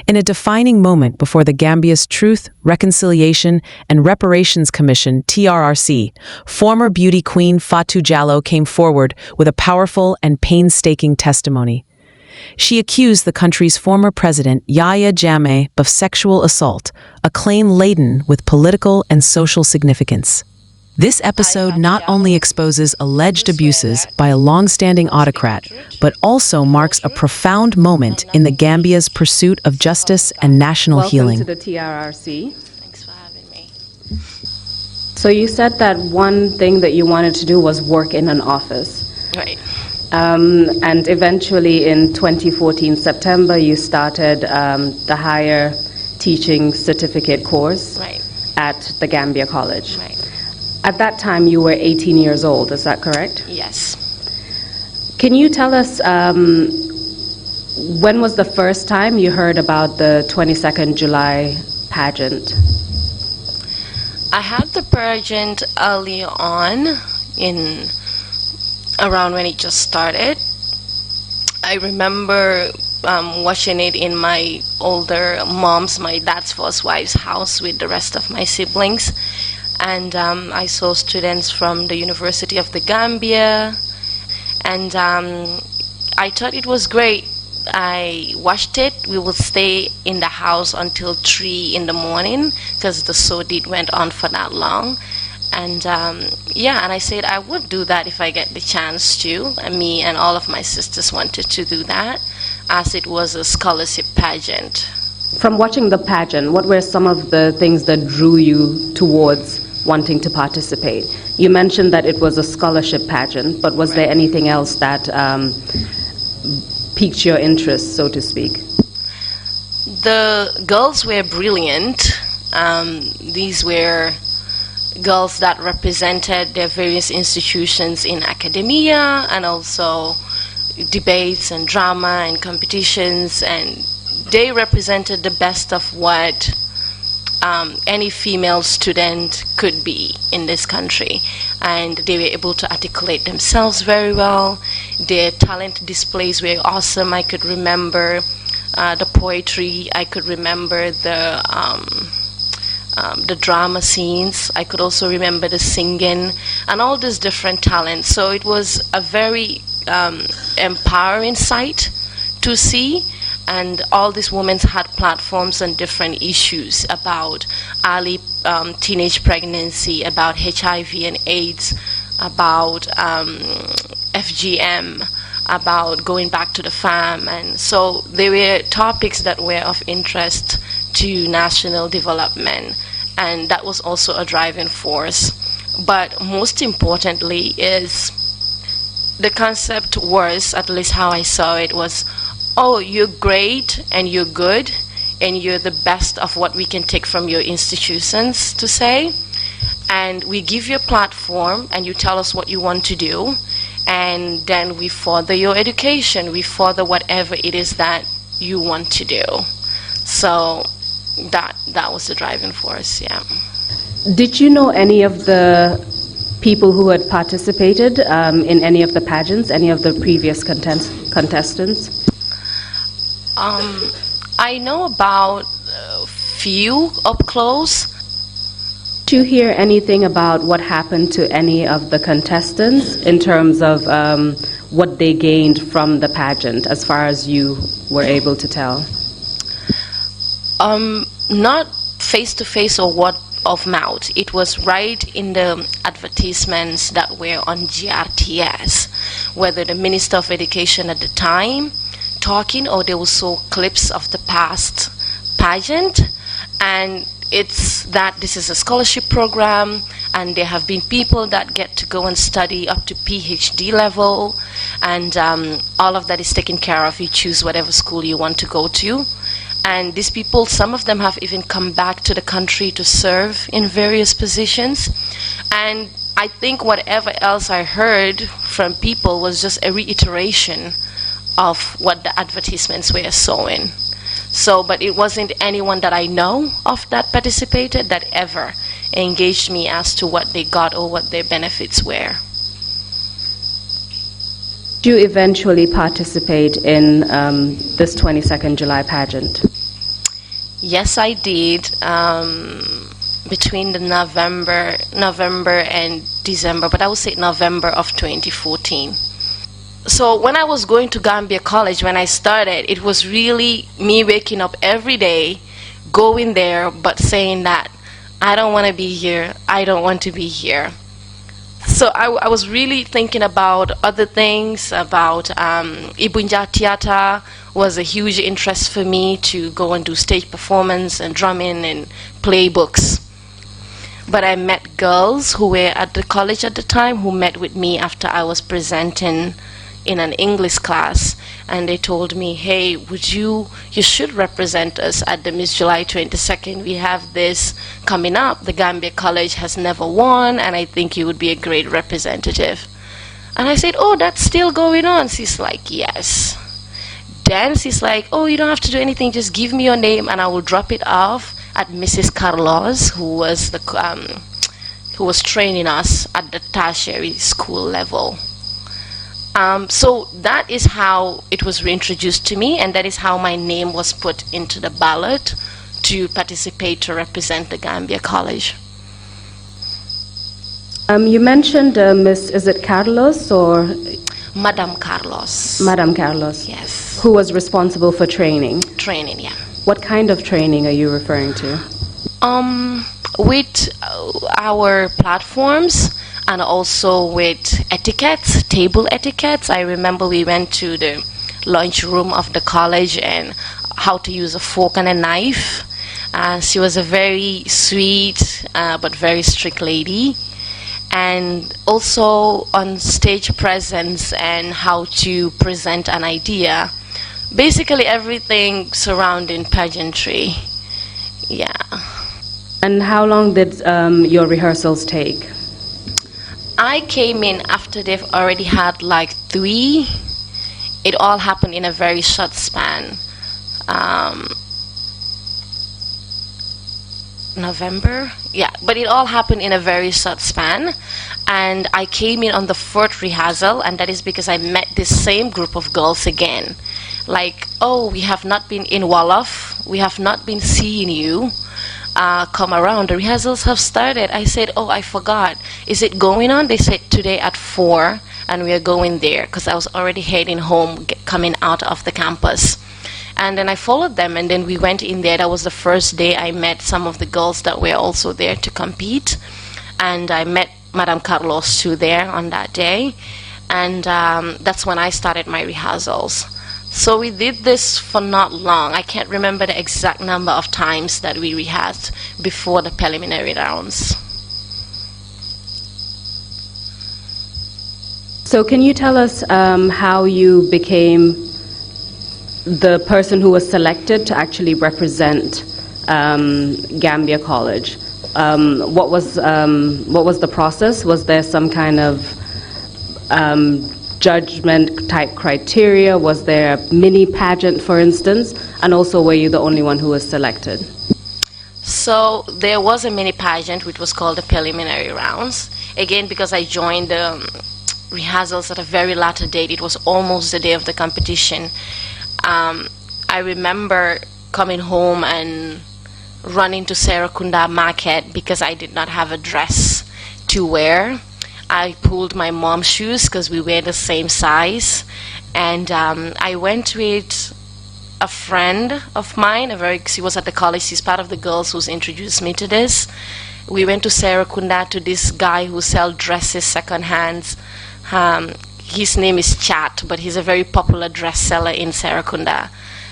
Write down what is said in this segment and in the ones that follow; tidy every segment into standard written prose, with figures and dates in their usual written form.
In a defining moment before the Gambia's Truth, Reconciliation, and Reparations Commission, TRRC, former beauty queen Fatou Jallow came forward with a powerful and painstaking testimony. She accused the country's former president, Yaya Jammeh, of sexual assault, a claim laden with political and social significance. This episode not only exposes alleged abuses by a long-standing autocrat, but also marks a profound moment in the Gambia's pursuit of justice and national healing. Welcome to the TRRC. Thanks for having me. So you said that one thing that you wanted to do was work in an office. Right. And eventually in 2014 September, you started the higher teaching certificate course Right. at the Gambia College. Right. At that time, you were 18 years old, is that correct? Yes. Can you tell us when was the first time you heard about the 22nd July pageant? I had the pageant early on, in around when it just started. I remember watching it in my older my dad's first wife's house with the rest of my siblings. And I saw students from the University of the Gambia, and I thought it was great. I watched it. We would stay in the house until 3 in the morning because the Sodit went on for that long. And and I said I would do that if I get the chance to. And me and all of my sisters wanted to do that, as it was a scholarship pageant. From watching the pageant, what were some of the things that drew you towards wanting to participate? You mentioned that it was a scholarship pageant, but was there anything else that piqued your interest, so to speak? The girls were brilliant. These were girls that represented their various institutions in academia, and also debates and drama and competitions, and they represented the best of what any female student could be in this country, and they were able to articulate themselves very well. Their talent displays were awesome. I could remember the poetry. I could remember the drama scenes. I could also remember the singing and all these different talents. So it was a very empowering sight to see. And all these women had platforms on different issues about early teenage pregnancy, about HIV and AIDS, about FGM, about going back to the farm. And so they were topics that were of interest to national development. And that was also a driving force. But most importantly is the concept was, at least how I saw it, was, oh, you're great and you're good and you're the best of what we can take from your institutions to say, and we give you a platform and you tell us what you want to do, and then we further your education, we further whatever it is that you want to do. So that was the driving force. Yeah. Did you know any of the people who had participated in any of the pageants, any of the previous contestants? I know about a few up close. Did you hear anything about what happened to any of the contestants in terms of what they gained from the pageant, as far as you were able to tell? Not face to face or word of mouth. It was right in the advertisements that were on GRTS, whether the Minister of Education at the time talking, or there was also clips of the past pageant. And it's that this is a scholarship program, and there have been people that get to go and study up to PhD level, and all of that is taken care of. You choose whatever school you want to go to. And these people, some of them have even come back to the country to serve in various positions. And I think whatever else I heard from people was just a reiteration of what the advertisements were showing. So, but it wasn't anyone that I know of that participated that ever engaged me as to what they got or what their benefits were. Do you eventually participate in this 22nd July pageant? Yes, I did. Between the November and December, but I would say November of 2014. So when I was going to Gambia College, when I started, it was really me waking up every day, going there, but saying that I don't want to be here, I don't want to be here. So I was really thinking about other things, about Ibunja Theater was a huge interest for me to go and do stage performance and drumming and playbooks. But I met girls who were at the college at the time who met with me after I was presenting in an English class, and they told me, hey, you should represent us at the Miss July 22nd. We have this coming up. The Gambia College has never won, and I think you would be a great representative. And I said, oh, that's still going on. She's like, yes. Then she's like, oh, you don't have to do anything, just give me your name and I will drop it off at Mrs. Carlos, who was training us at the tertiary school level. So that is how it was reintroduced to me, and that is how my name was put into the ballot to participate to represent the Gambia College. You mentioned Miss, is it Carlos or? Madame Carlos. Madame Carlos. Yes. Who was responsible for training? Training, yeah. What kind of training are you referring to? With our platforms, and also with etiquettes, table etiquettes. I remember we went to the lunch room of the college and how to use a fork and a knife. She was a very sweet but very strict lady. And also on stage presence and how to present an idea. Basically everything surrounding pageantry. Yeah. And how long did your rehearsals take? I came in after they've already had like 3. It all happened in a very short span. November? Yeah, but it all happened in a very short span. And I came in on the 4th rehearsal, and that is because I met this same group of girls again. Like, oh, we have not been in Wolof, we have not been seeing you. Come around, the rehearsals have started. I said, oh, I forgot. Is it going on? They said today at 4, and we are going there, because I was already heading home, coming out of the campus. And then I followed them, and then we went in there. That was the first day I met some of the girls that were also there to compete. And I met Madame Carlos too there on that day. And that's when I started my rehearsals. So we did this for not long. I can't remember the exact number of times that we rehearsed before the preliminary rounds. So can you tell us how you became the person who was selected to actually represent Gambia College? What was the process? Was there some kind of judgment type criteria? Was there a mini pageant, for instance? And also, were you the only one who was selected? So there was a mini pageant which was called the preliminary rounds. Again, because I joined the rehearsals at a very later date, it was almost the day of the competition. I remember coming home and running to Serakunda Market because I did not have a dress to wear. I pulled my mom's shoes because we were the same size, and I went with a friend of mine. She was at the college. She's part of the girls who's introduced me to this. We went to Serakunda to this guy who sells dresses second hands. His name is Chat, but he's a very popular dress seller in Serakunda.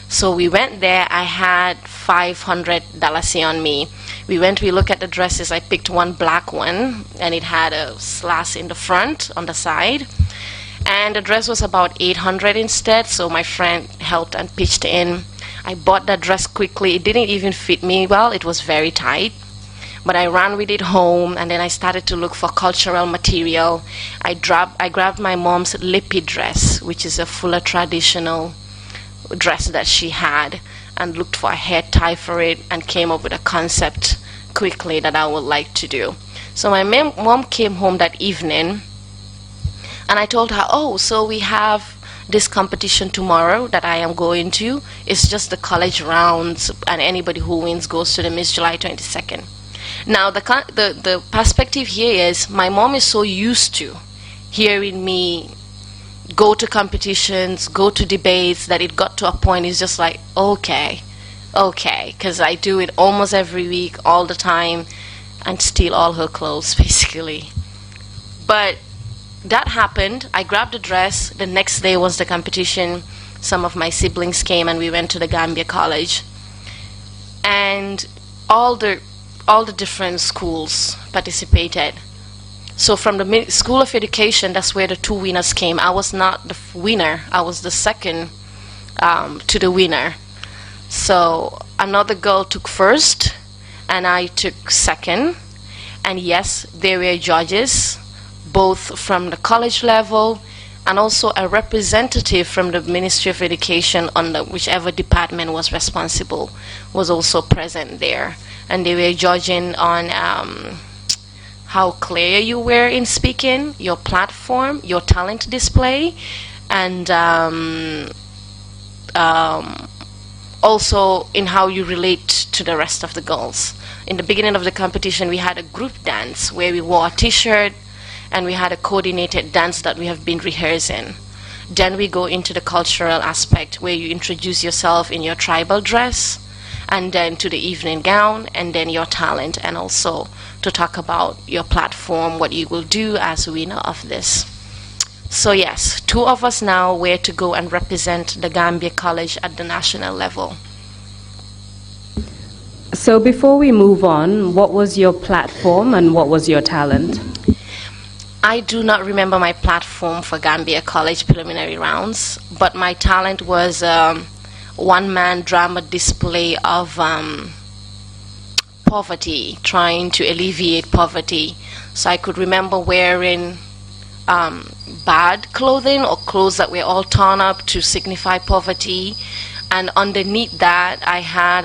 So we went there. I had $500 on me. We looked at the dresses. I picked one black one, and it had a slash in the front on the side. And the dress was about $800 instead, so my friend helped and pitched in. I bought that dress quickly. It didn't even fit me well. It was very tight. But I ran with it home, and then I started to look for cultural material. I grabbed my mom's lippy dress, which is a fuller traditional dress that she had, and looked for a hair tie for it, and came up with a concept quickly that I would like to do. So my mom came home that evening, and I told her, oh, so we have this competition tomorrow that I am going to is just the college rounds, and anybody who wins goes to the Miss July 22nd. Now the perspective here is my mom is so used to hearing me go to competitions, go to debates, that it got to a point it's just like, okay, because I do it almost every week, all the time, and steal all her clothes basically. But that happened. I grabbed a dress. The next day was the competition. Some of my siblings came and we went to the Gambia College, and all the different schools participated. So from the School of Education, that's where the two winners came. I was not the winner. I was the second to the winner. So another girl took first and I took second. And yes, there were judges, both from the college level and also a representative from the Ministry of Education on whichever department was responsible was also present there. And they were judging on how clear you were in speaking, your platform, your talent display, and also in how you relate to the rest of the girls. In the beginning of the competition, we had a group dance where we wore a t-shirt and we had a coordinated dance that we have been rehearsing. Then we go into the cultural aspect where you introduce yourself in your tribal dress, and then to the evening gown, and then your talent, and also to talk about your platform, what you will do as winner of this. So yes, two of us now were to go and represent the Gambia College at the national level. So before we move on, what was your platform and what was your talent? I do not remember my platform for Gambia College preliminary rounds, but my talent was one-man drama display of poverty, trying to alleviate poverty. So I could remember wearing bad clothing or clothes that were all torn up to signify poverty, and underneath that I had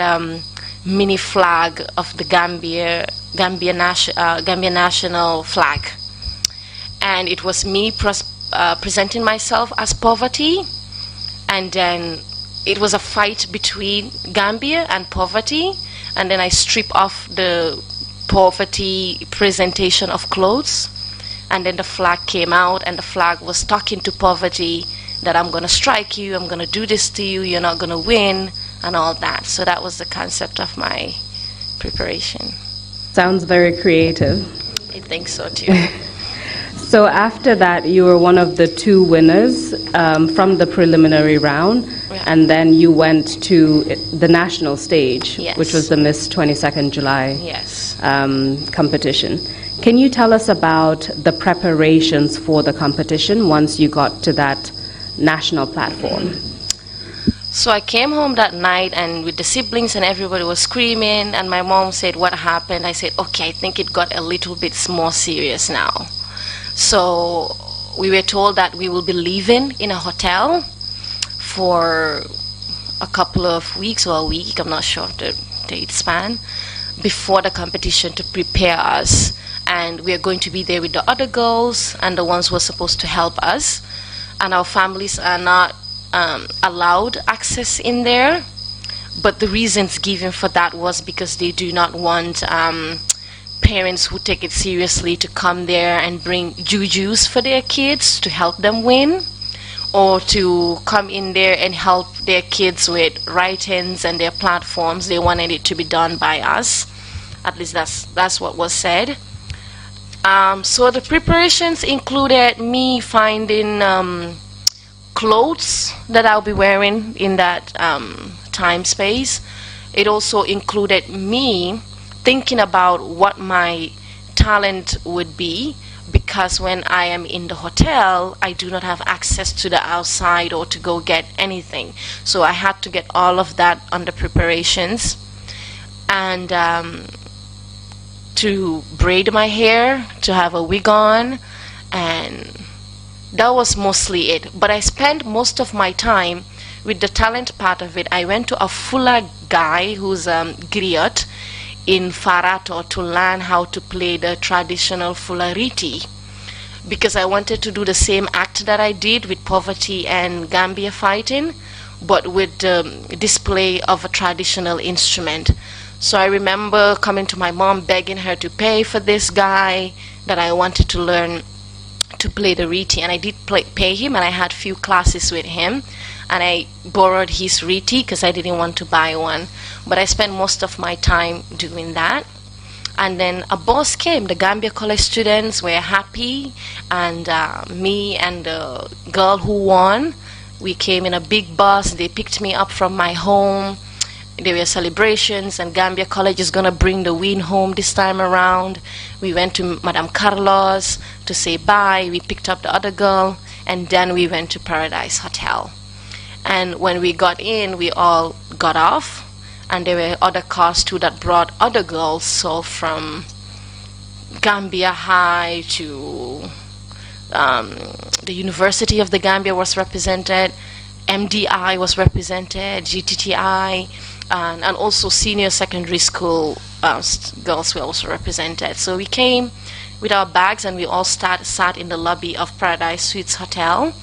mini flag of the Gambia national flag, and it was me presenting myself as poverty, and then it was a fight between Gambia and poverty, and then I strip off the poverty presentation of clothes, and then the flag came out, and the flag was talking to poverty that I'm going to strike you, I'm going to do this to you, you're not going to win, and all that. So that was the concept of my preparation. Sounds very creative. I think so too. So after that, you were one of the two winners from the preliminary round, Yeah. and then you went to the national stage, Yes. which was the Miss 22nd July Yes. competition. Can you tell us about the preparations for the competition once you got to that national platform? So I came home that night, and with the siblings and everybody was screaming, and my mom said, what happened? I said, okay, I think it got a little bit more serious now. So we were told that we will be living in a hotel for a couple of weeks or a week, I'm not sure of the date span, before the competition to prepare us. And we are going to be there with the other girls and the ones who are supposed to help us. And our families are not allowed access in there. But the reasons given for that was because they do not want parents who take it seriously to come there and bring jujus for their kids to help them win, or to come in there and help their kids with write-ins and their platforms. They wanted it to be done by us. At least that's what was said. So the preparations included me finding clothes that I'll be wearing in that time space. It also included me thinking about what my talent would be, because when I am in the hotel, I do not have access to the outside or to go get anything. So I had to get all of that under preparations, and to braid my hair, to have a wig on, and that was mostly it. But I spent most of my time with the talent part of it. I went to a Fula guy who's griot in Farato to learn how to play the traditional Fulariti, because I wanted to do the same act that I did with poverty and Gambia fighting, but with the display of a traditional instrument. So I remember coming to my mom begging her to pay for this guy that I wanted to learn to play the riti, and I did pay him, and I had few classes with him, and I borrowed his riti because I didn't want to buy one, but I spent most of my time doing that. And then a boss came. The Gambia College students were happy, and me and the girl who won, we came in a big bus. They picked me up from my home. There were celebrations, and Gambia College is gonna bring the win home this time around. We went to Madame Carlos to say bye. We picked up the other girl, and then we went to Paradise Hotel. And when we got in, we all got off, and there were other cars too that brought other girls, so from Gambia High to the University of the Gambia was represented, MDI was represented, GTTI, and also senior secondary school girls were also represented. So we came with our bags, and we all sat in the lobby of Paradise Suites Hotel,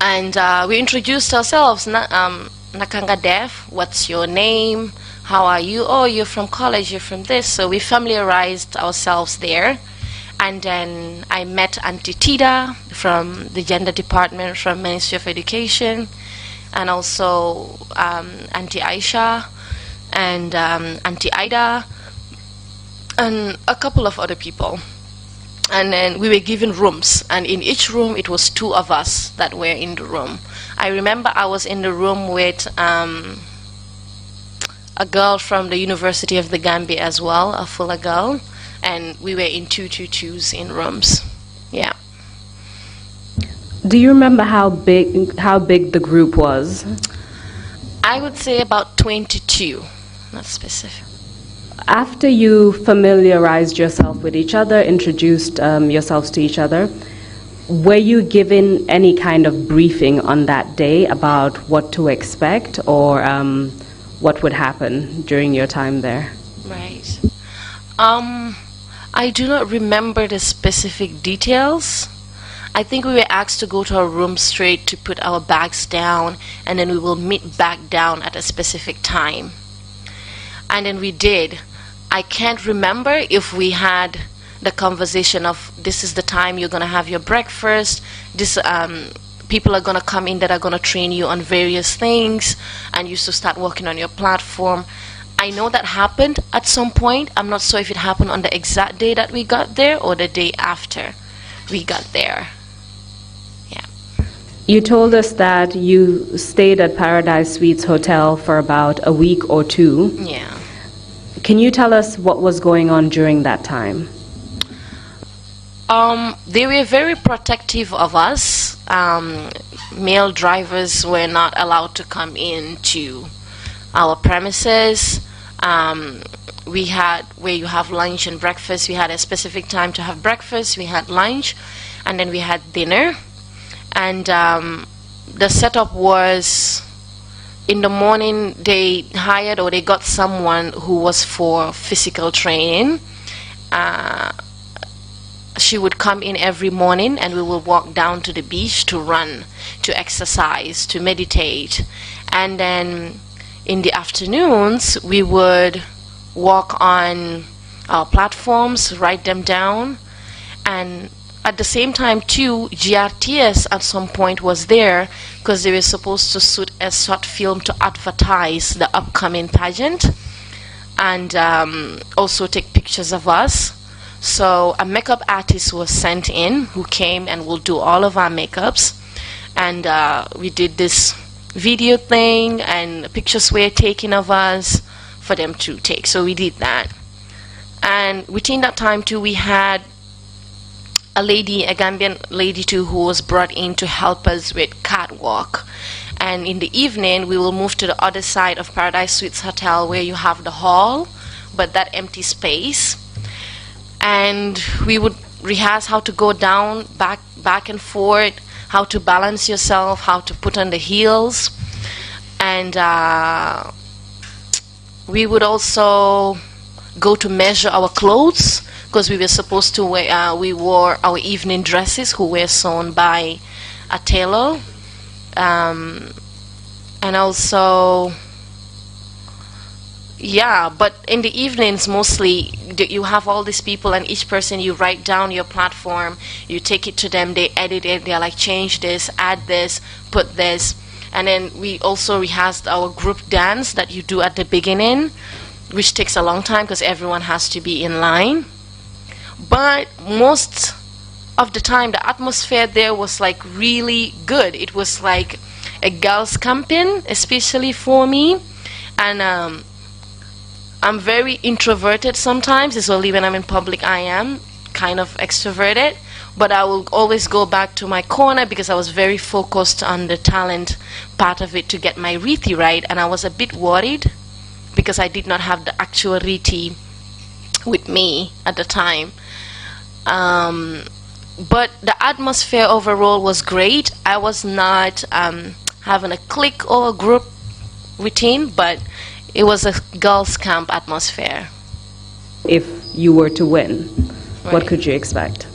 and we introduced ourselves. Nakanga Def, what's your name? How are you? Oh, you're from college, you're from this. So we familiarized ourselves there. And then I met Auntie Tida from the gender department from Ministry of Education, and also Auntie Aisha and Auntie Ida and a couple of other people. And then we were given rooms, and in each room it was 2 of us that were in the room. I remember I was in the room with a girl from the University of the Gambia as well, a Fuller girl, and we were in 2 in rooms. Yeah. Do you remember how big the group was? I would say about 22, not specific. After you familiarized yourself with each other, introduced yourselves to each other, were you given any kind of briefing on that day about what to expect, or what would happen during your time there? Right. I do not remember the specific details. I think we were asked to go to our room straight to put our bags down, and then we will meet back down at a specific time. And then we did. I can't remember if we had the conversation of, this is the time you're going to have your breakfast, this people are going to come in that are going to train you on various things, and you should start working on your platform. I know that happened at some point. I'm not sure if it happened on the exact day that we got there or the day after we got there. Yeah. You told us that you stayed at Paradise Suites Hotel for about a week or 2. Yeah. Can you tell us what was going on during that time? They were very protective of us. Male drivers were not allowed to come into our premises. We had, where you have lunch and breakfast, we had a specific time to have breakfast, we had lunch, and then we had dinner. And the setup was, in the morning they hired, or they got someone who was for physical training. She would come in every morning, and we will walk down to the beach to run, to exercise, to meditate. And then in the afternoons we would walk on our platforms, write them down. And at the same time too, GRTS at some point was there, because they were supposed to shoot a short film to advertise the upcoming pageant, and also take pictures of us. So a makeup artist was sent in, who came and will do all of our makeups, and we did this video thing, and pictures were taken of us for them to take. So we did that, and within that time too, we had a lady, a Gambian lady too, who was brought in to help us with catwalk. And in the evening we will move to the other side of Paradise Suites Hotel, where you have the hall, but that empty space, and we would rehearse how to go down, back and forth, how to balance yourself, how to put on the heels. And we would also go to measure our clothes, because we were supposed to wear, we wore our evening dresses, who were sewn by a tailor. And also, yeah, but in the evenings mostly you have all these people, and each person, you write down your platform, you take it to them, they edit it, they're like, change this, add this, put this. And then we also rehearsed our group dance that you do at the beginning, which takes a long time because everyone has to be in line. But most of the time the atmosphere there was like really good. It was like a girls camping, especially for me. And I'm very introverted sometimes. It's only when I'm in public I am kind of extroverted, but I will always go back to my corner because I was very focused on the talent part of it to get my Riti right. And I was a bit worried because I did not have the actual Riti with me at the time. But the atmosphere overall was great. I was not having a clique or a group routine, but it was a girls' camp atmosphere. If you were to win, Right. what could you expect?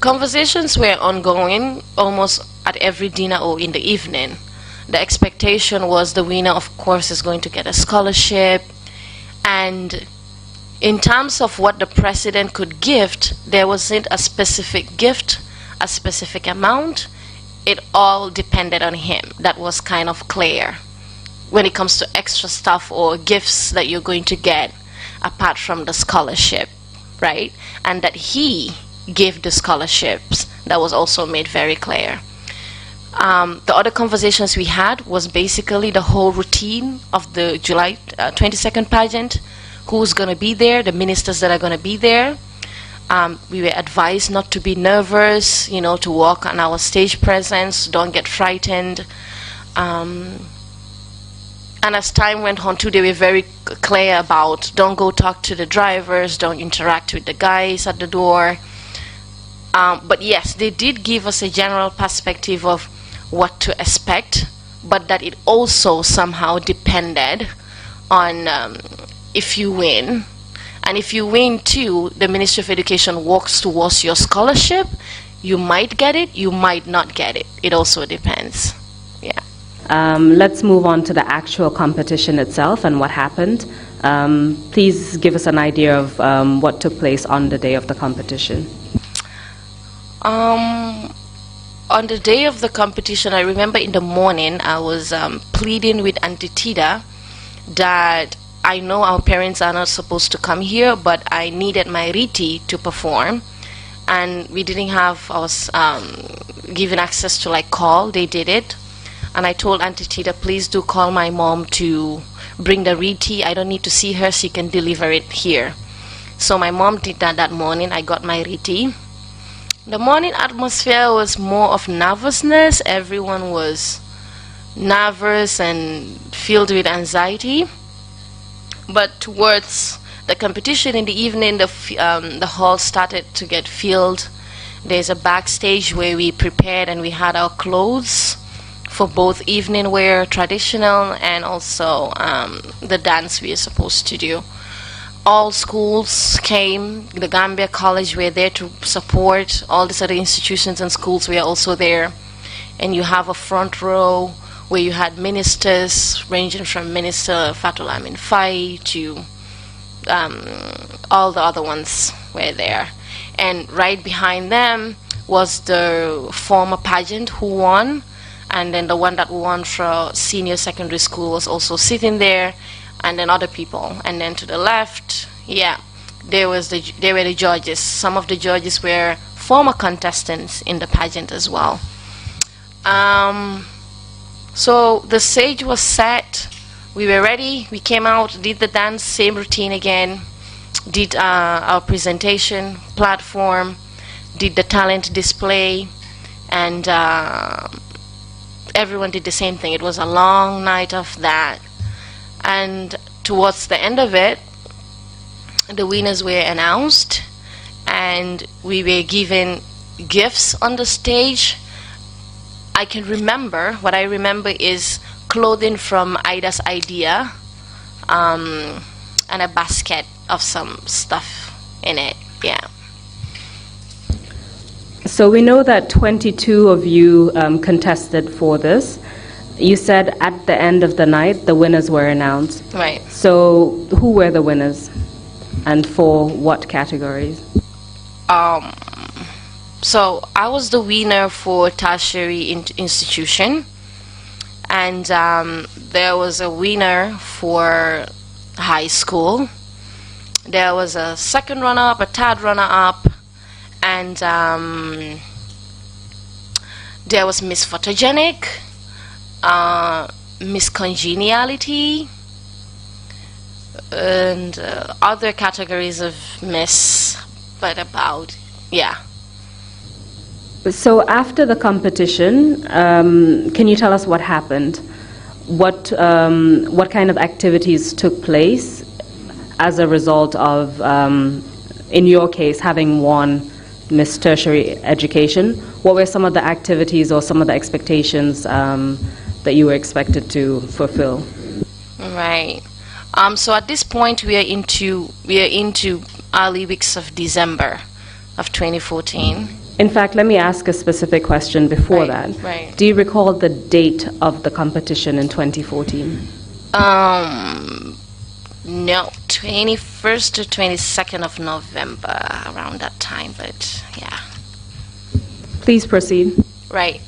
Conversations were ongoing almost at every dinner or in the evening. The expectation was the winner, of course, is going to get a scholarship. And in terms of what the president could gift, there wasn't a specific gift, a specific amount. It all depended on him. That was kind of clear when it comes to extra stuff or gifts that you're going to get apart from the scholarship, right? And that he gave the scholarships, that was also made very clear. The other conversations we had was basically the whole routine of the July 22nd pageant, who's going to be there, the ministers that are going to be there. We were advised not to be nervous, you know, to walk on our stage presence, don't get frightened. And as time went on too, they were very clear about don't go talk to the drivers, don't interact with the guys at the door. But yes, they did give us a general perspective of what to expect, but that it also somehow depended on if you win. And if you win too, the Ministry of Education works towards your scholarship. You might get it, you might not get it. It also depends. Yeah. Let's move on to the actual competition itself and what happened. Please give us an idea of what took place on the day of the competition. On the day of the competition, I remember in the morning I was pleading with Auntie Tida that I know our parents are not supposed to come here, but I needed my Riti to perform, and we didn't have, I was given access to like call. They did it, and I told Auntie Tida, please do call my mom to bring the Riti. I don't need to see her, she can deliver it here. So my mom did that morning. I got my Riti. The morning atmosphere was more of nervousness. Everyone was nervous and filled with anxiety. But towards the competition in the evening, the hall started to get filled. There's a backstage where we prepared and we had our clothes for both evening wear, traditional, and also the dance we are supposed to do. All schools came. The Gambia College were there to support. All these other institutions and schools were also there. And you have a front row where you had ministers ranging from Minister Fatou Fai to all the other ones were there. And right behind them was the former pageant who won, and then the one that won for senior secondary school was also sitting there, and then other people. And then to the left, yeah, there were the judges. Some of the judges were former contestants in the pageant as well. So the stage was set, we were ready, we came out, did the dance, same routine again, did our presentation platform, did the talent display, and everyone did the same thing. It was a long night of that. And towards the end of it, the winners were announced, and we were given gifts on the stage. I can remember, what I remember is clothing from Ida's Idea, and a basket of some stuff in it. Yeah. So we know that 22 of you contested for this. You said at the end of the night the winners were announced. Right. So who were the winners and for what categories? So I was the winner for tertiary institution, and there was a winner for high school. There was a second runner-up, a third runner-up, and there was Miss Photogenic, Miss Congeniality, and other categories of Miss, but about, yeah. So after the competition, can you tell us what happened? What kind of activities took place as a result of, in your case, having won Miss Tertiary Education? What were some of the activities or some of the expectations that you were expected to fulfill? Right. So at this point, we are into early weeks of December of 2014. In fact, let me ask a specific question before that. Right. Do you recall the date of the competition in 2014? No, 21st to 22nd of November, around that time, but yeah. Please proceed. Right.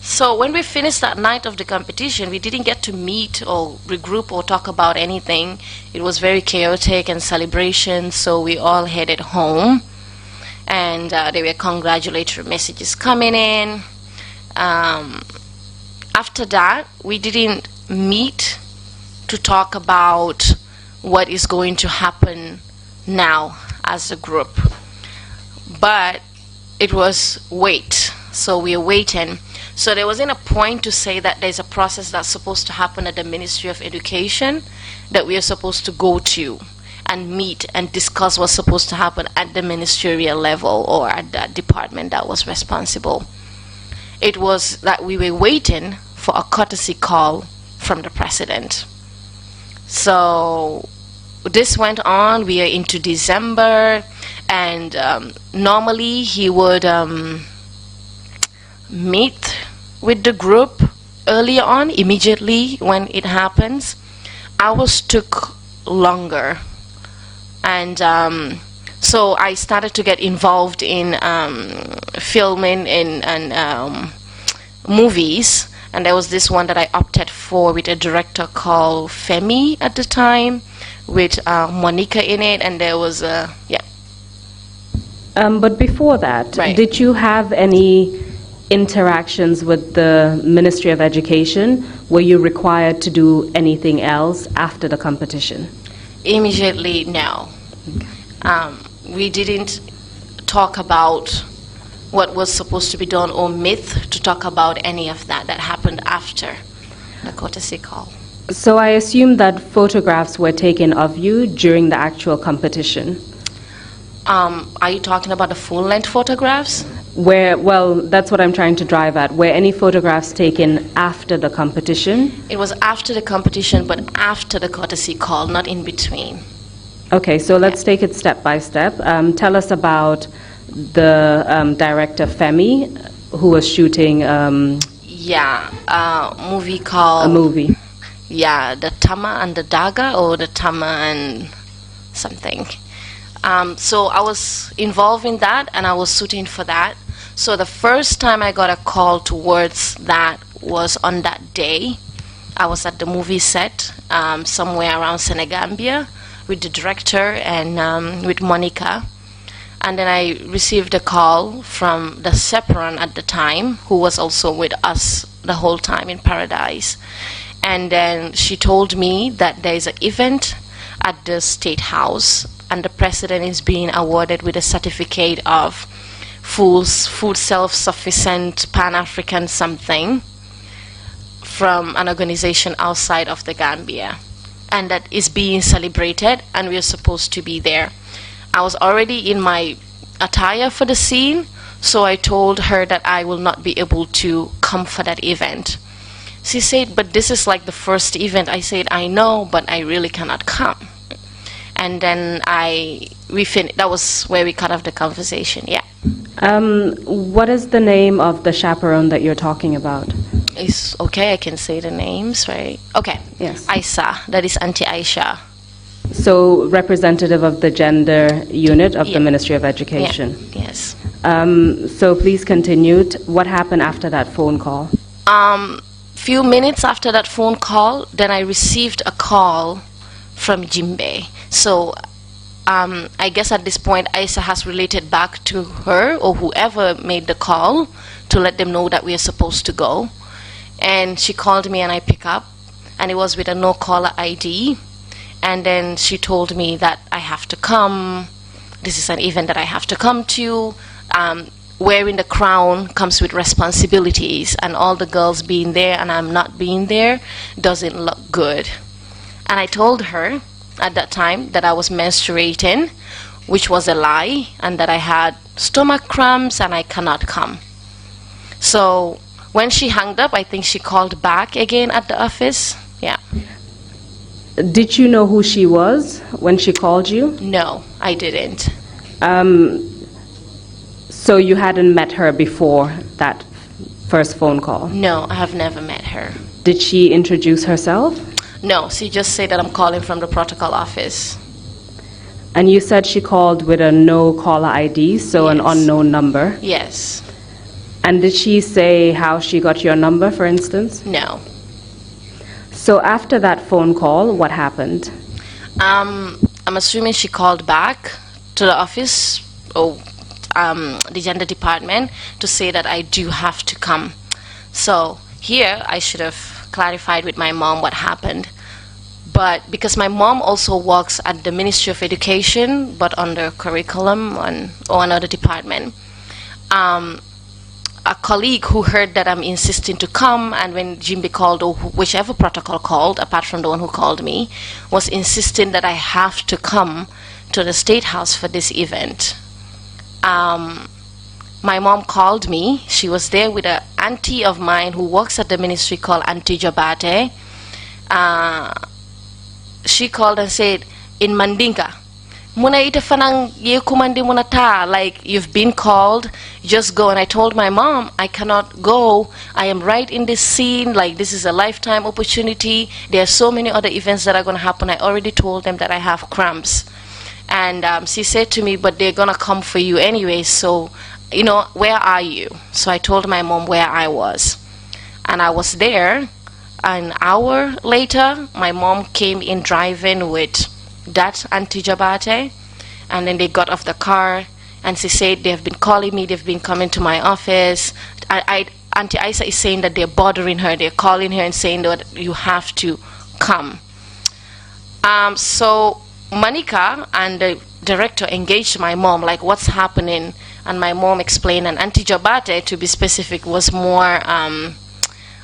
So when we finished that night of the competition, we didn't get to meet or regroup or talk about anything. It was very chaotic and celebration, so we all headed home. And there were congratulatory messages coming in. After that, we didn't meet to talk about what is going to happen now as a group. But it was wait. So we are waiting. So there wasn't a point to say that there's a process that's supposed to happen at the Ministry of Education that we are supposed to go to and meet and discuss what's supposed to happen at the ministerial level or at that department that was responsible. It was that we were waiting for a courtesy call from the president. So this went on. We are into December, and normally he would meet with the group early on, immediately when it happens. Ours took longer. And so I started to get involved in filming and movies. And there was this one that I opted for with a director called Femi at the time, with Monica in it. And there was, yeah. But before that, Right. Did you have any interactions with the Ministry of Education? Were you required to do anything else after the competition? Immediately, no. We didn't talk about what was supposed to be done or myth to talk about any of that happened after the courtesy call. So I assume that photographs were taken of you during the actual competition. Are you talking about the full-length photographs? Well, that's what I'm trying to drive at. Were any photographs taken after the competition? It was after the competition, but after the courtesy call, not in between. Okay, so let's take it step by step. Tell us about the director Femi, who was shooting Yeah, a movie called... a movie. Yeah, the Tama and the Daga, or the Tama and something. So I was involved in that, and I was shooting for that. So the first time I got a call towards that was on that day. I was at the movie set somewhere around Senegambia with the director and with Monica. And then I received a call from the chaperone at the time, who was also with us the whole time in Paradise. And then she told me that there is an event at the State House, and the president is being awarded with a certificate of food self-sufficient Pan-African something from an organization outside of the Gambia, and that is being celebrated, and we are supposed to be there. I was already in my attire for the scene, so I told her that I will not be able to come for that event. She said, but this is like the first event. I said, I know, but I really cannot come. And then that was where we cut off the conversation, yeah. What is the name of the chaperone that you're talking about? It's okay, I can say the names, right? Okay. Yes. Aisha, that is Auntie Aisha. So representative of the gender unit of the Ministry of Education. Yeah. Yes. So please continue. What happened after that phone call? Few minutes after that phone call, then I received a call from Jammeh. So I guess at this point Aisha has related back to her or whoever made the call to let them know that we are supposed to go. And she called me and I pick up, and it was with a no caller ID. And then she told me that I have to come. This is an event that I have to come to. Wearing the crown comes with responsibilities, and all the girls being there and I'm not being there doesn't look good. And I told her at that time that I was menstruating, which was a lie, and that I had stomach cramps and I cannot come. So when she hung up, I think she called back again at the office. Yeah. Did you know who she was when she called you? No, I didn't. So you hadn't met her before that first phone call? No, I have never met her. Did she introduce herself? No, she just said that I'm calling from the protocol office. And you said she called with a no caller ID, so Yes. an unknown number? Yes. And did she say how she got your number, for instance? No. So after that phone call, what happened? I'm assuming she called back to the office or the gender department to say that I do have to come. So here I should have clarified with my mom what happened. But because my mom also works at the Ministry of Education, but under curriculum or another department, a colleague who heard that I'm insisting to come, and when Jammeh called, or whichever protocol called, apart from the one who called me, was insisting that I have to come to the State House for this event. My mom called me. She was there with an auntie of mine who works at the ministry called Auntie Jabate. She called and said, in Mandinka, Muna ite fanang ye kumandi muna ta, like you've been called, just go. And I told my mom, I cannot go. I am right in this scene, like this is a lifetime opportunity. There are so many other events that are going to happen. I already told them that I have cramps. And she said to me, but they're going to come for you anyway, so, you know, where are you? So I told my mom where I was. And I was there. An hour later, my mom came in driving with that Auntie Jabate, and then they got off the car, and she said they've been calling me, they've been coming to my office. Auntie Aisha is saying that they're bothering her, they're calling her and saying that you have to come. So Monica and the director engaged my mom, like what's happening, and my mom explained, and Auntie Jabate, to be specific, was more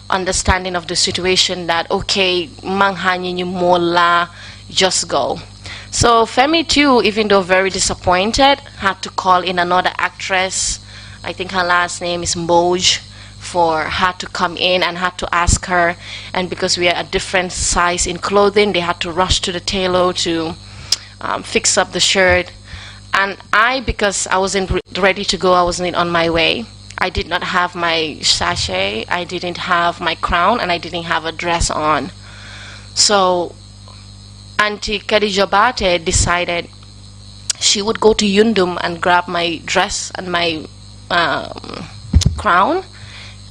understanding of the situation, that okay, manghanyi mola, just go. So Femi too, even though very disappointed, had to call in another actress, I think her last name is Mboj, for her to come in, and had to ask her, and because we are a different size in clothing, they had to rush to the tailor to fix up the shirt. And I, because I wasn't ready to go, I wasn't on my way, I did not have my sachet, I didn't have my crown, and I didn't have a dress on. So Auntie Kadijabate decided she would go to Yundum and grab my dress and my crown,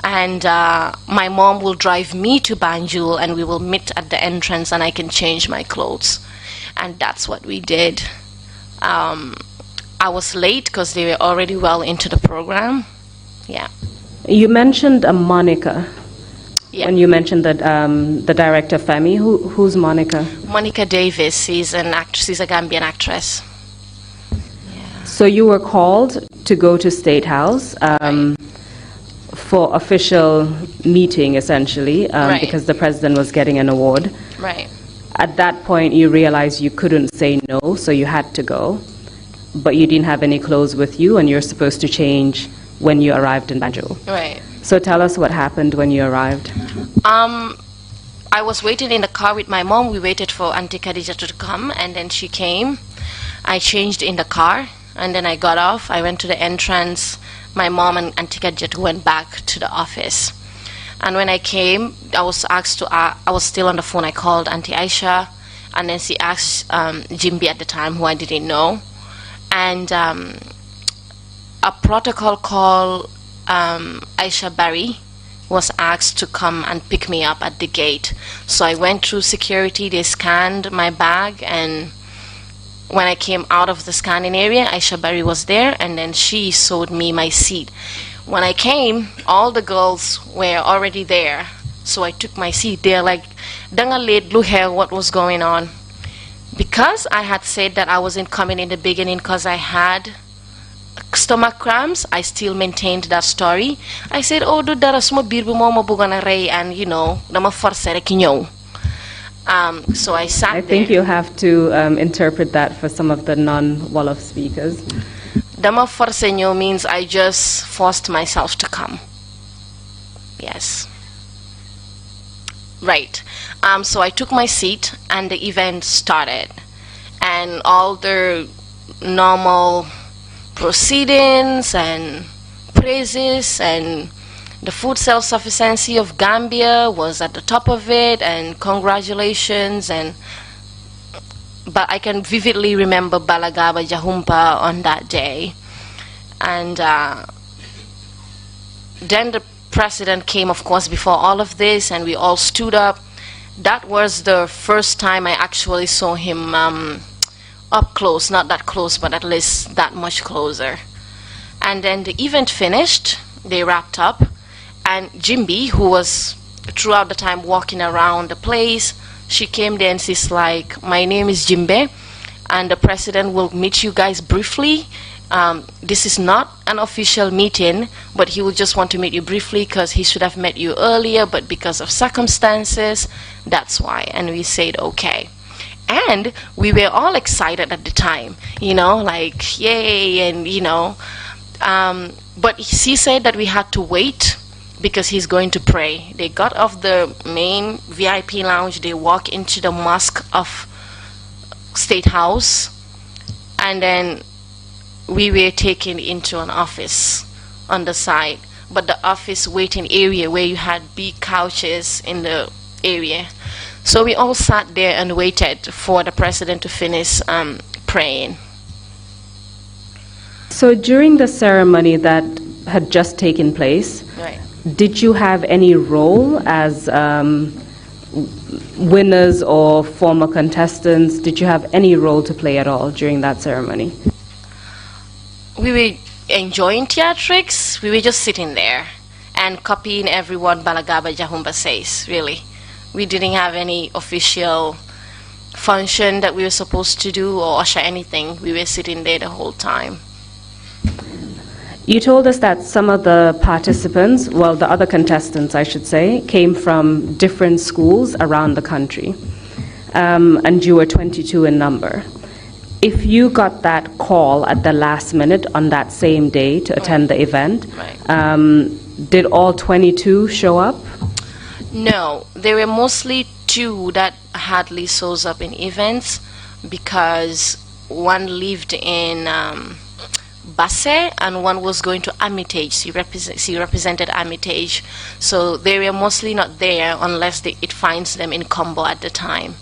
and my mom will drive me to Banjul, and we will meet at the entrance, and I can change my clothes. And that's what we did. I was late because they were already well into the program. Yeah. You mentioned a Monica. Yeah. When you mentioned that the director Femi, who's Monica? Monica Davis. She's an actress. She's a Gambian actress. Yeah. So you were called to go to State House Right. for official meeting, essentially, Right. because the president was getting an award. Right. At that point, you realized you couldn't say no, so you had to go. But you didn't have any clothes with you, and you're supposed to change when you arrived in Banjul. Right. So tell us what happened when you arrived. I was waiting in the car with my mom. We waited for Auntie Khadija to come, and then she came. I changed in the car, and then I got off. I went to the entrance. My mom and Auntie Khadija went back to the office. And when I came, I was asked to, I was still on the phone. I called Auntie Aisha, and then she asked Jimby at the time, who I didn't know. And a protocol called Aisha Barry was asked to come and pick me up at the gate. So I went through security. They scanned my bag, and when I came out of the scanning area, Aisha Barry was there, and then she showed me my seat. When I came, all the girls were already there, so I took my seat. They're like, "Danga late blue hair, what was going on?" Because I had said that I wasn't coming in the beginning because I had stomach cramps, I still maintained that story. I said, "Oh, do dara suma bir bu moma bugana ray, and you know, dama force rek ñew." So I sat there. I think you have to interpret that for some of the non-Wolof speakers. Dama force ñew means I just forced myself to come. Yes. Right. So I took my seat, and the event started, and all the normal proceedings and praises, and the food self-sufficiency of Gambia was at the top of it, and congratulations. But I can vividly remember Balagaba Jahumpa on that day. And then the president came, of course, before all of this, and we all stood up. That was the first time I actually saw him up close, not that close, but at least that much closer. And then the event finished, they wrapped up, and Jimby, who was throughout the time walking around the place, she came there and she's like, "My name is Jimbe, and the president will meet you guys briefly. This is not an official meeting, but he will just want to meet you briefly because he should have met you earlier, but because of circumstances, that's why." And we said, okay. And we were all excited at the time, you know, like, yay, and, you know. But he said that we had to wait because he's going to pray. They got off the main VIP lounge, they walked into the mosque of State House, and then we were taken into an office on the side. But the office waiting area where you had big couches in the area. So we all sat there and waited for the president to finish praying. So during the ceremony that had just taken place, Right. did you have any role as winners or former contestants? Did you have any role to play at all during that ceremony? We were enjoying theatrics. We were just sitting there and copying everyone Balagaba Jahumba says, really. We didn't have any official function that we were supposed to do or usher anything. We were sitting there the whole time. You told us that some of the participants, well, the other contestants, I should say, came from different schools around the country, and you were 22 in number. If you got that call at the last minute on that same day to attend the event, did all 22 show up? No, there were mostly 2 that hardly shows up in events because one lived in Basse and one was going to Armitage. She represented Armitage. So they were mostly not there unless it finds them in Combo at the time.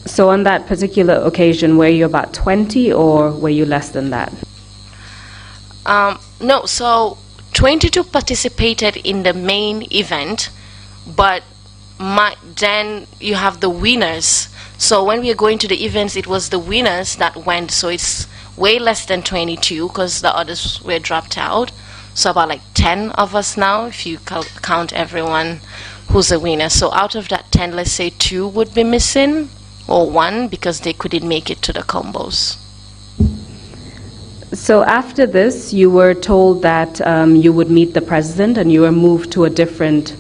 So on that particular occasion, were you about 20 or were you less than that? No, so 22 participated in the main event, but then you have the winners. So when we were going to the events, it was the winners that went, so it's way less than 22 because the others were dropped out. So about like 10 of us now, if you count everyone who's a winner. So out of that 10, let's say 2 would be missing, or 1 because they couldn't make it to the combos. So after this, you were told that you would meet the president and you were moved to a different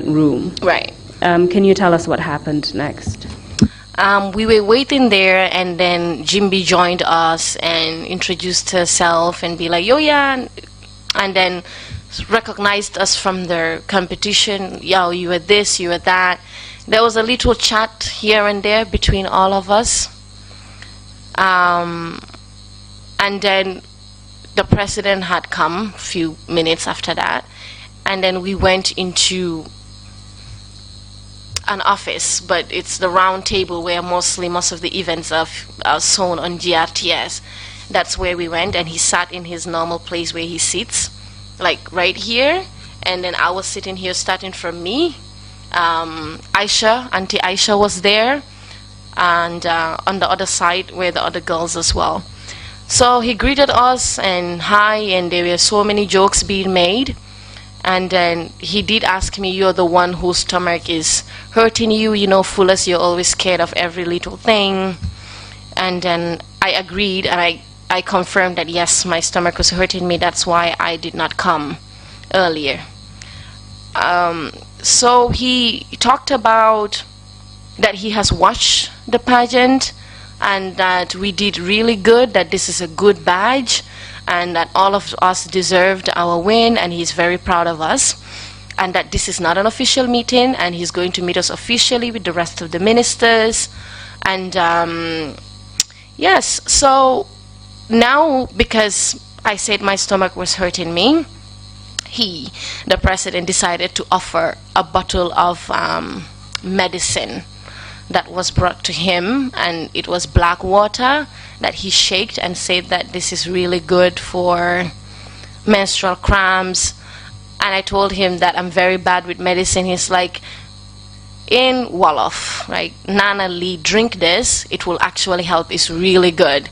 room. Right. Can you tell us what happened next? We were waiting there, and then Jimby joined us and introduced herself and be like, "Yo, yeah," and then recognized us from their competition. Yo, you were this, you were that. There was a little chat here and there between all of us. And then the president had come a few minutes after that. And then we went into an office, but it's the round table where most of the events are shown on GRTS. That's where we went, and he sat in his normal place where he sits, like right here. And then I was sitting here, starting from me. Auntie Aisha was there, and on the other side were the other girls as well. So he greeted us and hi, and there were so many jokes being made. And then he did ask me, you're the one whose stomach is hurting you, you know, Fullers, you're always scared of every little thing. And then I agreed, and I confirmed that yes, my stomach was hurting me, that's why I did not come earlier. So he talked about that he has watched the pageant and that we did really good, that this is a good badge, and that all of us deserved our win, and he's very proud of us, and that this is not an official meeting, and he's going to meet us officially with the rest of the ministers. And yes, so now, because I said my stomach was hurting me, the president, decided to offer a bottle of medicine that was brought to him, and it was black water that he shaked and said that this is really good for menstrual cramps. And I told him that I'm very bad with medicine. He's like, in Wolof, right, Nana Lee, drink this, it will actually help, it's really good.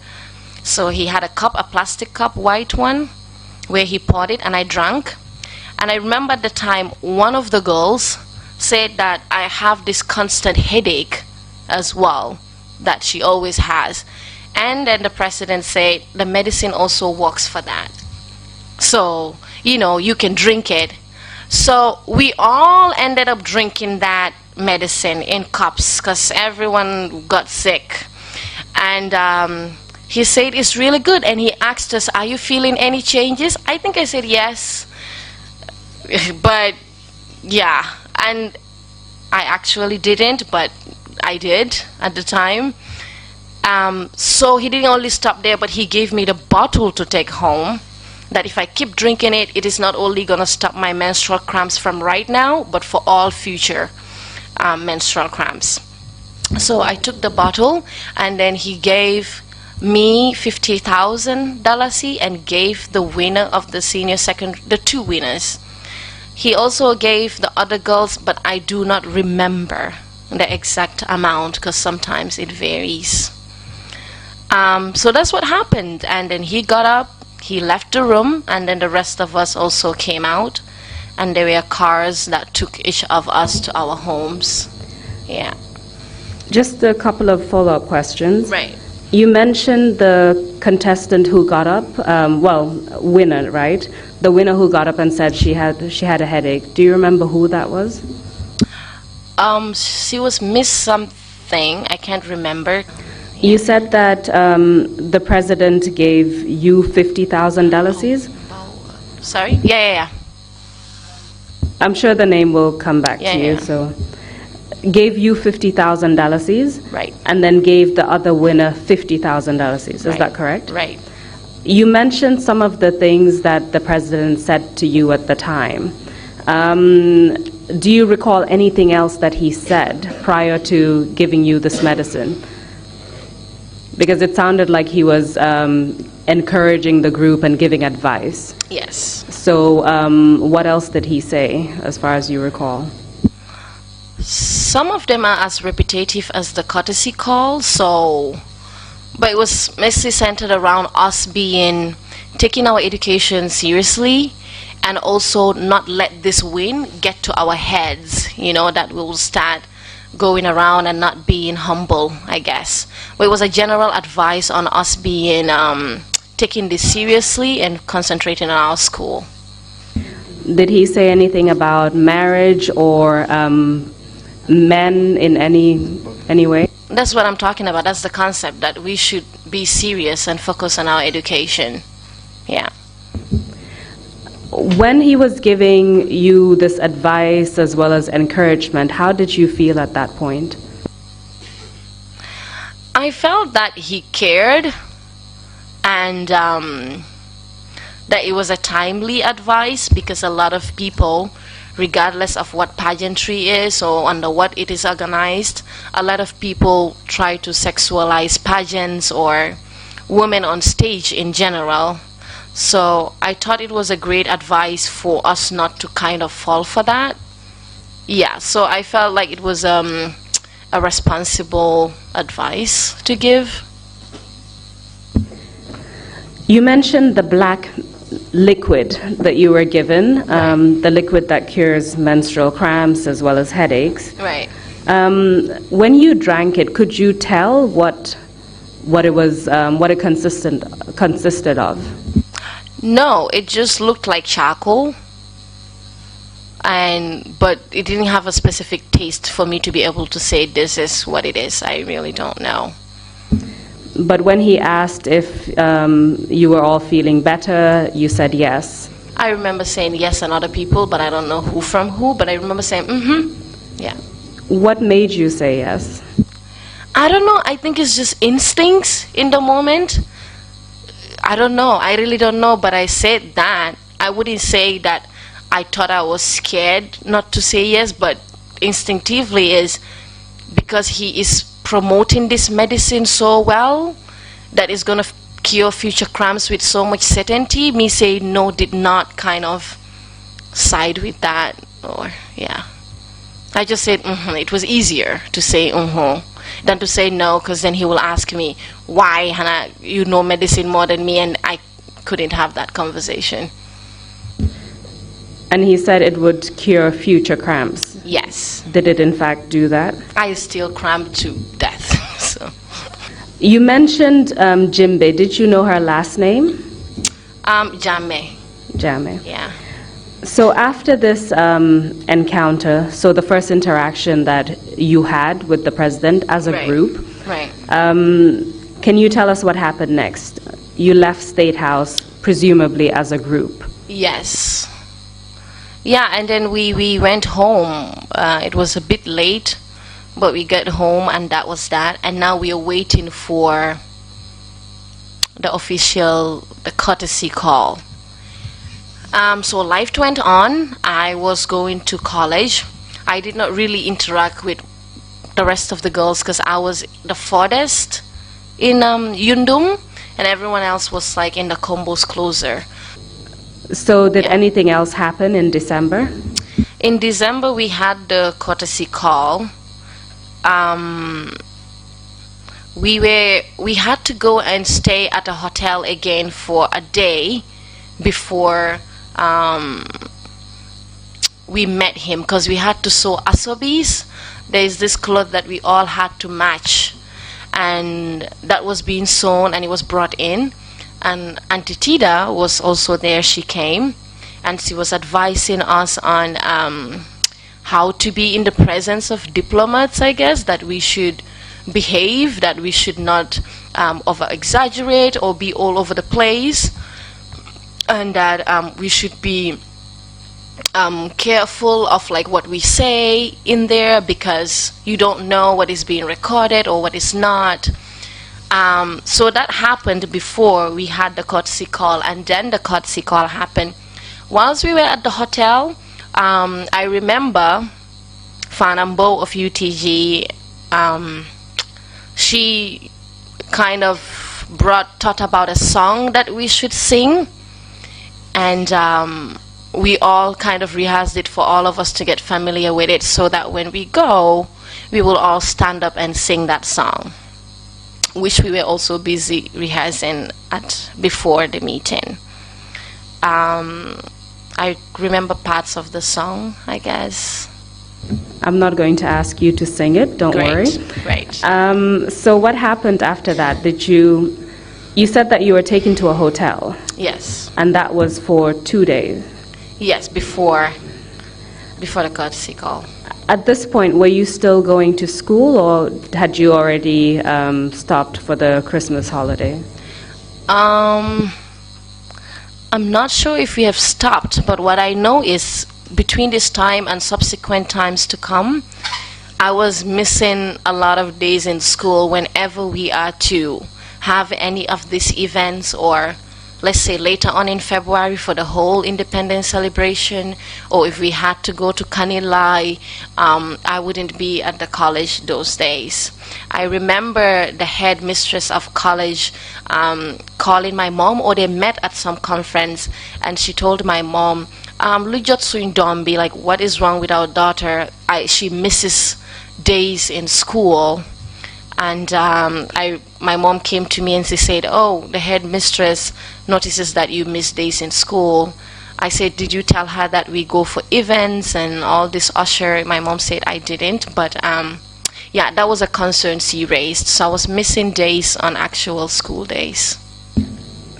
So he had a cup, a plastic cup, white one, where he poured it, and I drank. And I remember at the time one of the girls said that I have this constant headache as well that she always has. And then the president said the medicine also works for that. So, you know, you can drink it. So we all ended up drinking that medicine in cups because everyone got sick. And he said it's really good. And he asked us, are you feeling any changes? I think I said yes. But yeah, and I actually didn't, but I did at the time. So he didn't only stop there, but he gave me the bottle to take home, that if I keep drinking it, it is not only going to stop my menstrual cramps from right now, but for all future menstrual cramps. So I took the bottle, and then he gave me $50,000 and gave the winner of the the two winners. He also gave the other girls, but I do not remember the exact amount because sometimes it varies. So that's what happened. And then he got up, he left the room, and then the rest of us also came out. And there were cars that took each of us to our homes. Yeah. Just a couple of follow-up questions. Right. You mentioned the contestant who got up, winner, right? The winner who got up and said she had a headache. Do you remember who that was? She was Miss something. I can't remember. You said that the president gave you $50,000. Sorry? Yeah. I'm sure the name will come back to you. So, gave you $50,000. Right. And then gave the other winner $50,000. Is that correct? Right. You mentioned some of the things that the president said to you at the time. Do you recall anything else that he said prior to giving you this medicine? Because it sounded like he was encouraging the group and giving advice. Yes. So what else did he say, as far as you recall? Some of them are as repetitive as the courtesy call, but it was mostly centered around us taking our education seriously, and also not let this win get to our heads, that we will start going around and not being humble, I guess. But it was a general advice on us taking this seriously and concentrating on our school. Did he say anything about marriage or men in any way? That's what I'm talking about. That's the concept, that we should be serious and focus on our education. Yeah. When he was giving you this advice as well as encouragement, how did you feel at that point? I felt that he cared, and that it was a timely advice, because a lot of people, regardless of what pageantry is or under what it is organized, a lot of people try to sexualize pageants or women on stage in general. So I thought it was a great advice for us not to kind of fall for that. Yeah, so I felt like it was a responsible advice to give. You mentioned the black liquid that you were given, the liquid that cures menstrual cramps as well as headaches. Right. When you drank it, could you tell what it was, what it consisted of? No, it just looked like charcoal, but it didn't have a specific taste for me to be able to say this is what it is. I really don't know. But when he asked if you were all feeling better, you said yes. I remember saying yes and other people, but I don't know who from who, but I remember saying yeah. What made you say yes? I don't know. I think it's just instincts in the moment. I don't know. I really don't know, but I said that. I wouldn't say that I thought I was scared not to say yes, but instinctively is because he is promoting this medicine so well that is going to cure future cramps with so much certainty. Me saying no did not kind of side with that, or yeah. I just said It was easier to say than to say no, because then he will ask me, why, Hannah, you know medicine more than me, and I couldn't have that conversation. And he said it would cure future cramps. Yes. Did it in fact do that? I still cramp to death. So. You mentioned Jimbe. Did you know her last name? Jammeh. Jammeh. Yeah. So after this encounter, so the first interaction that you had with the president as a group, right. Can you tell us what happened next? You left State House, presumably as a group. Yes. Yeah, and then we went home. It was a bit late, but we got home, and that was that. And now we are waiting for the courtesy call. So life went on. I was going to college. I did not really interact with the rest of the girls because I was the farthest in Yundum, and everyone else was like in the combos closer. So did anything else happen in December? In December, we had the courtesy call. We had to go and stay at a hotel again for a day before we met him, because we had to sew asobis. There is this cloth that we all had to match, and that was being sewn, and it was brought in. And Auntie Tida was also there. She came, and she was advising us on how to be in the presence of diplomats, I guess, that we should behave, that we should not over-exaggerate or be all over the place, and that we should be careful of like what we say in there, because you don't know what is being recorded or what is not. So that happened before we had the courtesy call, and then the courtesy call happened whilst we were at the hotel. I remember Fanambo of UTG, she kind of thought about a song that we should sing, and we all kind of rehearsed it for all of us to get familiar with it, so that when we go, we will all stand up and sing that song, which we were also busy rehearsing before the meeting. I remember parts of the song, I guess. I'm not going to ask you to sing it, don't worry. Great. So what happened after that? You said that you were taken to a hotel. Yes. And that was for 2 days. Yes, before the courtesy call. At this point, were you still going to school, or had you already stopped for the Christmas holiday? I'm not sure if we have stopped, but what I know is between this time and subsequent times to come, I was missing a lot of days in school whenever we are to have any of these events, or let's say later on in February for the whole independence celebration, or if we had to go to Kanilai, I wouldn't be at the college those days. I remember the headmistress of college calling my mom, or they met at some conference, and she told my mom, "Lujot suñ dom bi, like, what is wrong with our daughter? She misses days in school." And my mom came to me and she said, "Oh, the headmistress notices that you miss days in school." I said, "Did you tell her that we go for events and all this usher?" My mom said, "I didn't," but yeah, that was a concern she raised. So I was missing days on actual school days.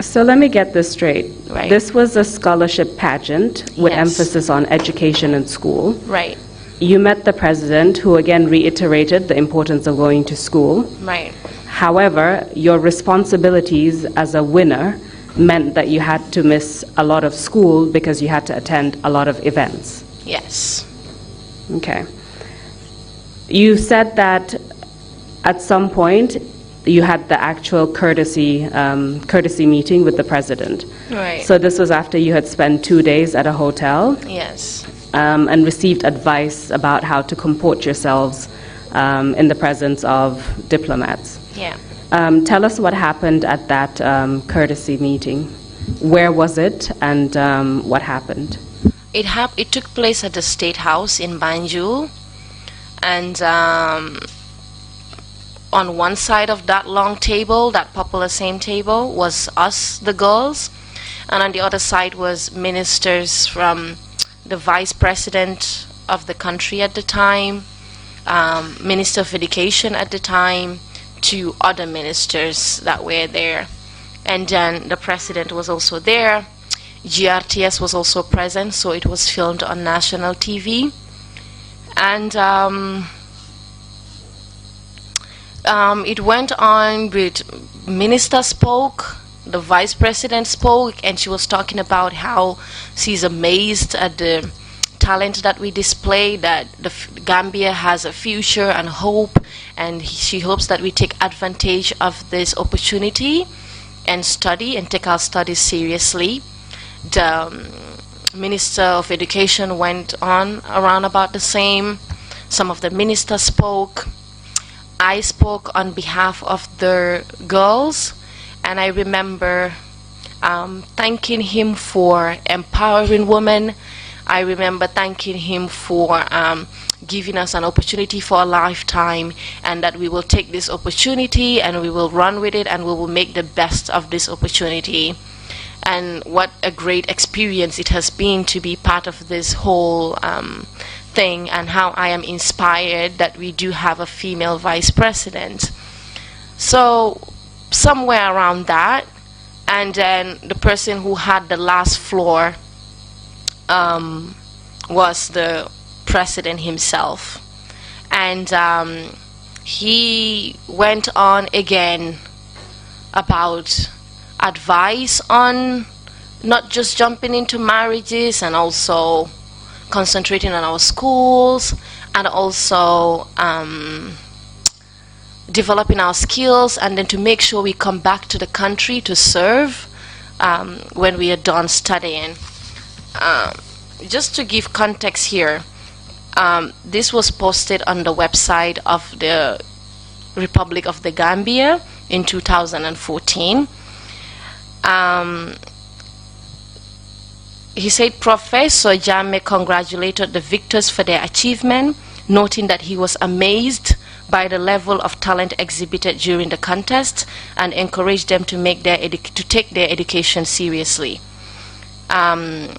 So let me get this straight. Right. This was a scholarship pageant with Yes. emphasis on education and school. Right, You met the president, who again reiterated the importance of going to school. right, However, your responsibilities as a winner meant that you had to miss a lot of school because you had to attend a lot of events. yes. Okay. You said that at some point you had the actual courtesy meeting with the president. Right. So this was after you had spent 2 days at a hotel. Yes. And received advice about how to comport yourselves in the presence of diplomats. Yeah. Tell us what happened at that courtesy meeting. Where was it, and what happened? It took place at the State House in Banjul, and on one side of that long table, that popular same table, was us, the girls, and on the other side was ministers from the vice president of the country at the time, minister of education at the time, to other ministers that were there. And then the president was also there. GRTS was also present, so it was filmed on national TV. And it went on with minister spoke, the vice president spoke, and she was talking about how she's amazed at the talent that we display, that Gambia has a future and hope, and she hopes that we take advantage of this opportunity and study and take our studies seriously. The Minister of Education went on around about the same. Some of the ministers spoke. I spoke on behalf of the girls, and I remember thanking him for empowering women. I remember thanking him for giving us an opportunity for a lifetime, and that we will take this opportunity and we will run with it and we will make the best of this opportunity. And what a great experience it has been to be part of this whole thing, and how I am inspired that we do have a female vice president. So somewhere around that, and then the person who had the last floor was the president himself, and he went on again about advice on not just jumping into marriages, and also concentrating on our schools, and also developing our skills, and then to make sure we come back to the country to serve when we are done studying. Just to give context here, this was posted on the website of the Republic of the Gambia in 2014. He said Professor Jammeh congratulated the victors for their achievement, noting that he was amazed by the level of talent exhibited during the contest, and encouraged them to take their education seriously, and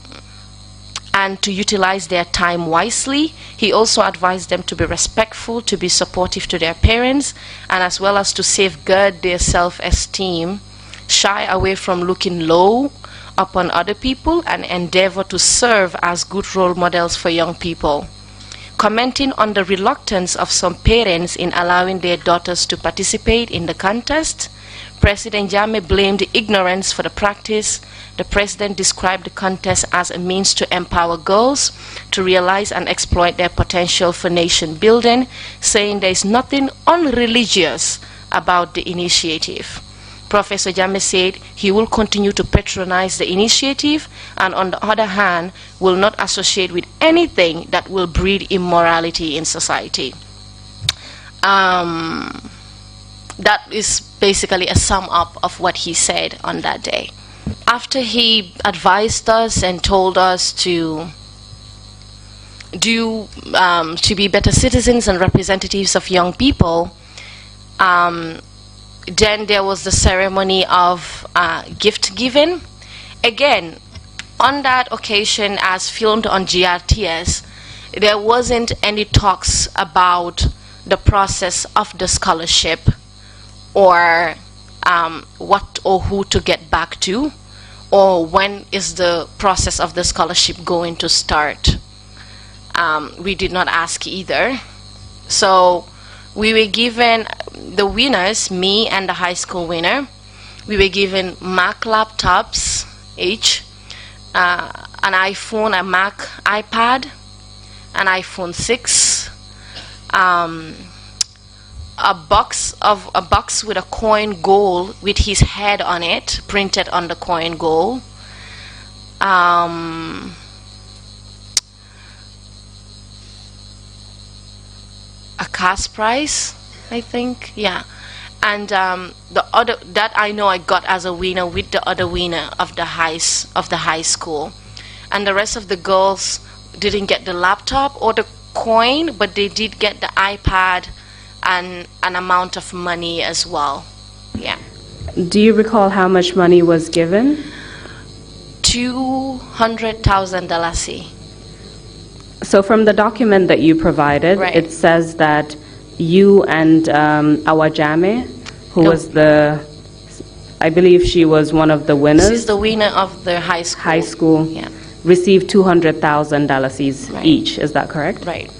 to utilize their time wisely. He also advised them to be respectful, to be supportive to their parents, and as well as to safeguard their self-esteem, shy away from looking low upon other people, and endeavor to serve as good role models for young people. Commenting on the reluctance of some parents in allowing their daughters to participate in the contest, President Jammeh blamed ignorance for the practice. The president described the contest as a means to empower girls to realize and exploit their potential for nation building, saying there is nothing unreligious about the initiative. Professor Jammeh said he will continue to patronize the initiative and, on the other hand, will not associate with anything that will breed immorality in society. That is basically a sum up of what he said on that day. After he advised us and told us to be better citizens and representatives of young people, then there was the ceremony of gift giving. Again, on that occasion, as filmed on GRTS, there wasn't any talks about the process of the scholarship or what or who to get back to, or when is the process of the scholarship going to start. We did not ask either. So we were given, the winners, me and the high school winner, we were given Mac laptops each, an iPhone, a Mac iPad, an iPhone 6, a box with a coin goal with his head on it, printed on the coin goal, a cash prize, I think, yeah. And the other that I know I got as a winner with the other winner of the high school, and the rest of the girls didn't get the laptop or the coin, but they did get the iPad and an amount of money as well. Yeah. Do you recall how much money was given? $200,000. So from the document that you provided, Right. it says that you and Yaya Jammeh, who No. was I believe she was one of the winners. This is the winner of the high school. High school. Yeah. Received $200,000 Right. each. Is that correct? Right.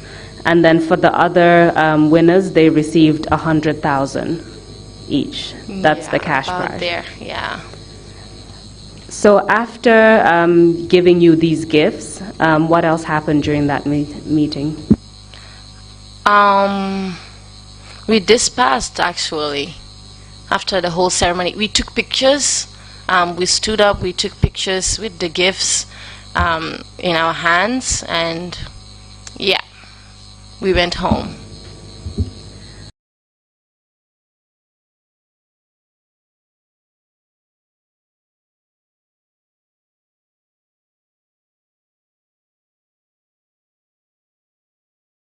And then for the other winners, they received $100,000 each. That's Yeah, the cash about prize. there. Yeah. So after giving you these gifts, what else happened during that meeting? We dispersed actually. After the whole ceremony, we took pictures. We stood up. We took pictures with the gifts in our hands, and yeah, we went home.